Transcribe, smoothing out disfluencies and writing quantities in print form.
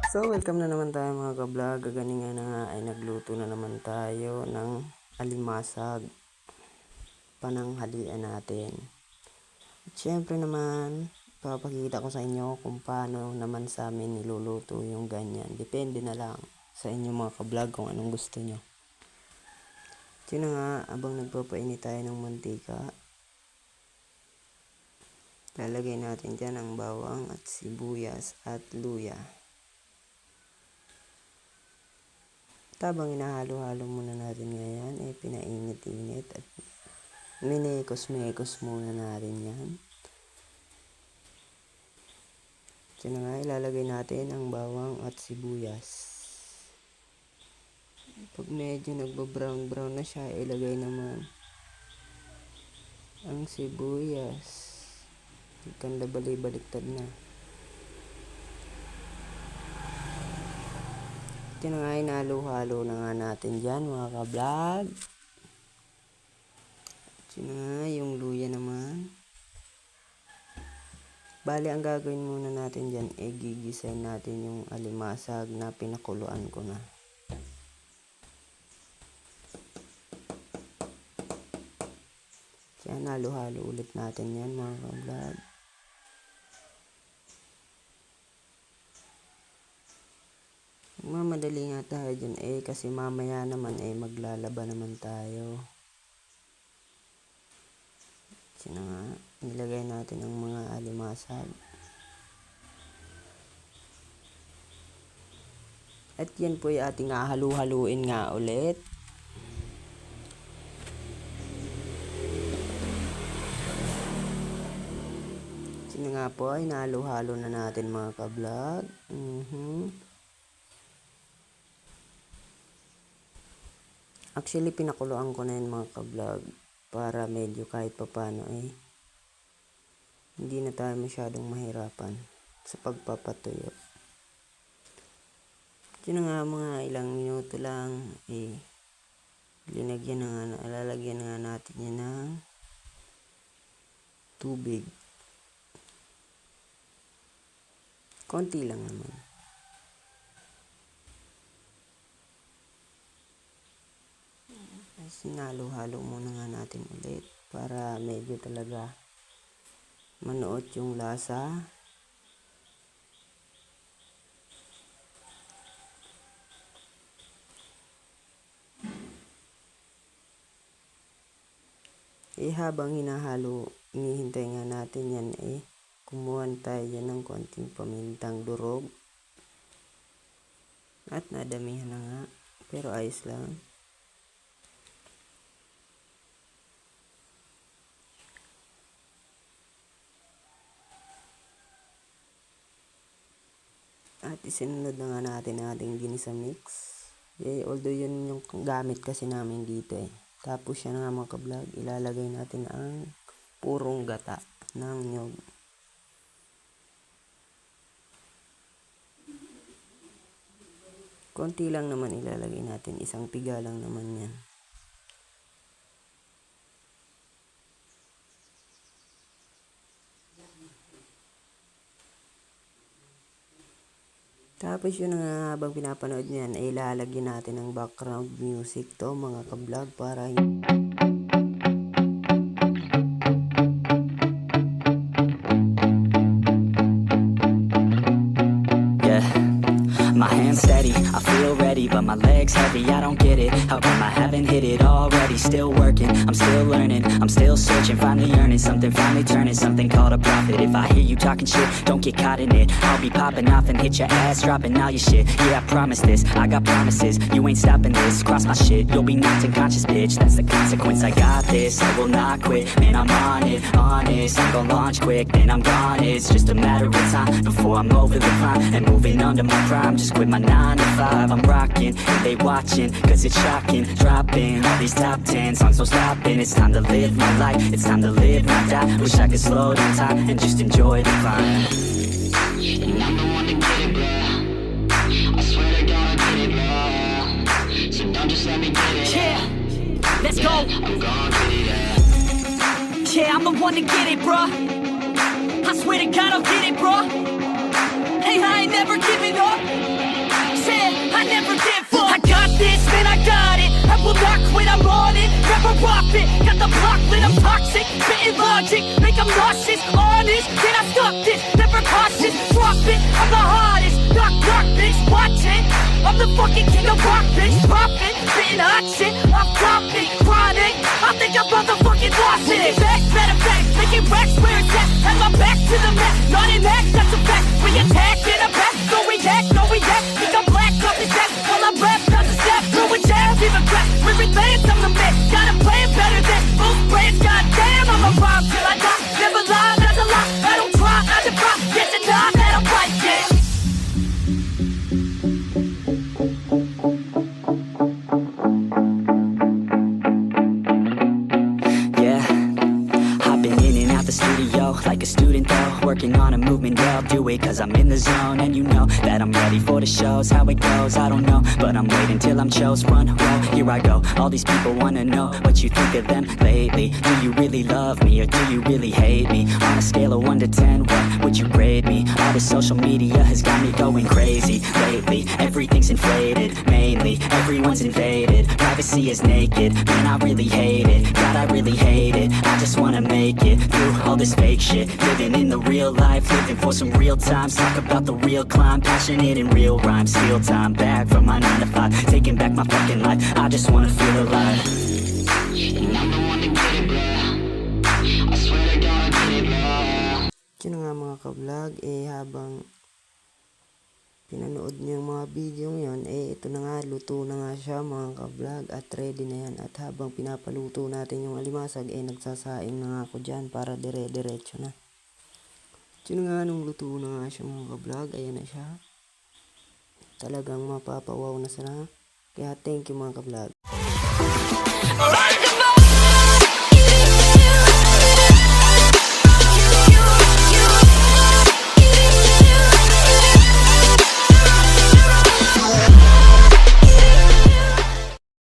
So, welcome na naman tayo mga ka-vlog. Gaganingan na nga ay nagluto na naman tayo ng alimasag. Pananghalian natin. At syempre naman, papakita ko sa inyo kung paano naman sa amin niluluto yung ganyan. Depende na lang sa inyo mga ka-vlog kung anong gusto nyo. At yun na nga, abang nagpapainit tayo ng mantika, lalagay natin dyan ang bawang at sibuyas at luya. Tabang inahalo-halo muna natin ngayon, pinainit-init at minekos-mekos muna natin yan. So na nga, ilalagay natin ang bawang at sibuyas. Pag medyo nagba-brown-brown na siya, ilagay naman ang sibuyas. Ikanda baliktad na. Ito na nga, inalo-halo na nga natin dyan mga ka-vlog. Ito na nga, yung luya naman. Bali, ang gagawin muna natin dyan, gigisayin natin yung alimasag na pinakuluan ko na. Kaya halo-halo ulit natin yan mga ka-vlog. Mamadali nga tayo dyan kasi mamaya naman maglalaba naman tayo. So na nga, nilagay natin ang mga alimasag. At yan po yung ating halu-haluin nga ulit. So na nga po ay nahalo-halo na natin mga ka-vlog. Actually, pinakuluan ko na yun mga ka-vlog para medyo kahit papano hindi na tayo masyadong mahirapan sa pagpapatuyo. Yun na nga, mga ilang minuto lang lalagyan na nga natin yan ng tubig. Konti lang naman. Sinalo-halo muna nga natin ulit para medyo talaga manuot yung lasa. Habang hinihintay nga natin yan kumuha tayo dyan ng konting pamintang durog. At nadamihan na nga, pero ayos lang. At isinunod na nga natin ang ating ginisa mix. Although yun yung gamit kasi namin dito Tapos yan nga mga ka-vlog, ilalagay natin ang purong gata ng nyog. Konti lang naman ilalagay natin, isang piga lang naman yan. Tapos yun nga, habang pinapanood niyan ilalagyan natin ng background music to mga ka-vlog para my hands steady, I feel ready, but my legs heavy, I don't get it. How come I haven't hit it already? Still working, I'm still learning, I'm still searching, finally earning something, finally turning something called a profit. If I hear you talking shit, don't get caught in it. I'll be popping off and hit your ass, dropping all your shit. Yeah, I promise this, I got promises, you ain't stopping this. Cross my shit, you'll be knocked unconscious, bitch. That's the consequence, I got this, I will not quit. Man, I'm on it, honest, I'm gon' launch quick, then I'm gone. It's just a matter of time before I'm over the climb and moving under my prime. Just quit my 9 to 5, I'm rocking, and they watching, cause it's shocking, dropping all these top 10 songs, so stopping. It's time to live my life, it's time to live, not die. Wish I could slow down time and just enjoy the climb. And I'm the one to get it, bro. I swear to God I get it, bro. So don't just let me get it. Yeah, let's go. I'm gonna get it, Yeah, I'm the one to get it, bruh. I swear to God I'll get it, bruh. Hey, I ain't never giving up. Said I never give up. I got this, man, I got it. I will not quit, I'm on it. Never rock it. Got the block lit, I'm toxic. Spitting logic, make them nauseous. Honest, can I stop this? Never cautious, drop it. I'm the hardest. Knock, knock, bitch, watch it. I'm the fucking king of rock, bitch. Poppin', spitting hot shit. I'm dropping, chronic. I think I'm motherfucking lost it. Making back, matter of fact, making racks where it's at. Have my back to the mat, not an act, that's a fact. We attack in a back, no react, no react. Think I'm black, off his back. While I rap, does a step, throw a jab, even crack. We're advanced, I'm the man. Gotta play it better than most brands. Goddamn, I'm a rhyme till I die. Never lie, that's a lie. I don't try, I defy. Get to die, that I'm right, yeah. Yeah, I've been in and out the studio like a student though, working on a movement, yeah, I'll do it cause I'm in the zone. And you know that I'm ready for the shows, how it goes, I don't know, but I'm waiting till I'm chose. Run, well, here I go, all these people wanna know what you think of them lately. Do you really love me or do you really hate me? On a scale of 1 to 10, what would you grade me? All this social media has got me going crazy lately. Everything's inflated, mainly, everyone's invaded. Privacy is naked, man, I really hate it. God, I really hate it. I just wanna make it through all this fake shit. Living in the real life, living for some real times. Talk about the real climb, passionate in real rhymes. Steal time back from my 9 to 5, taking back my fucking life. I just wanna feel alive. And I'm the one to get it, bro. I swear to God I get it, bro. Yun na nga mga ka-vlog, habang pinanood niyo yung mga video yun, ito na nga, luto na nga siya mga ka-vlog at ready na yan. At habang pinapaluto natin yung alimasag, nagsasaing na nga ako dyan para dire-diretso na. Yun nga, nung luto na nga siya mga ka-vlog, ayan na siya. Talagang mapapawaw na sana. Kaya thank you mga ka-vlog. Alright.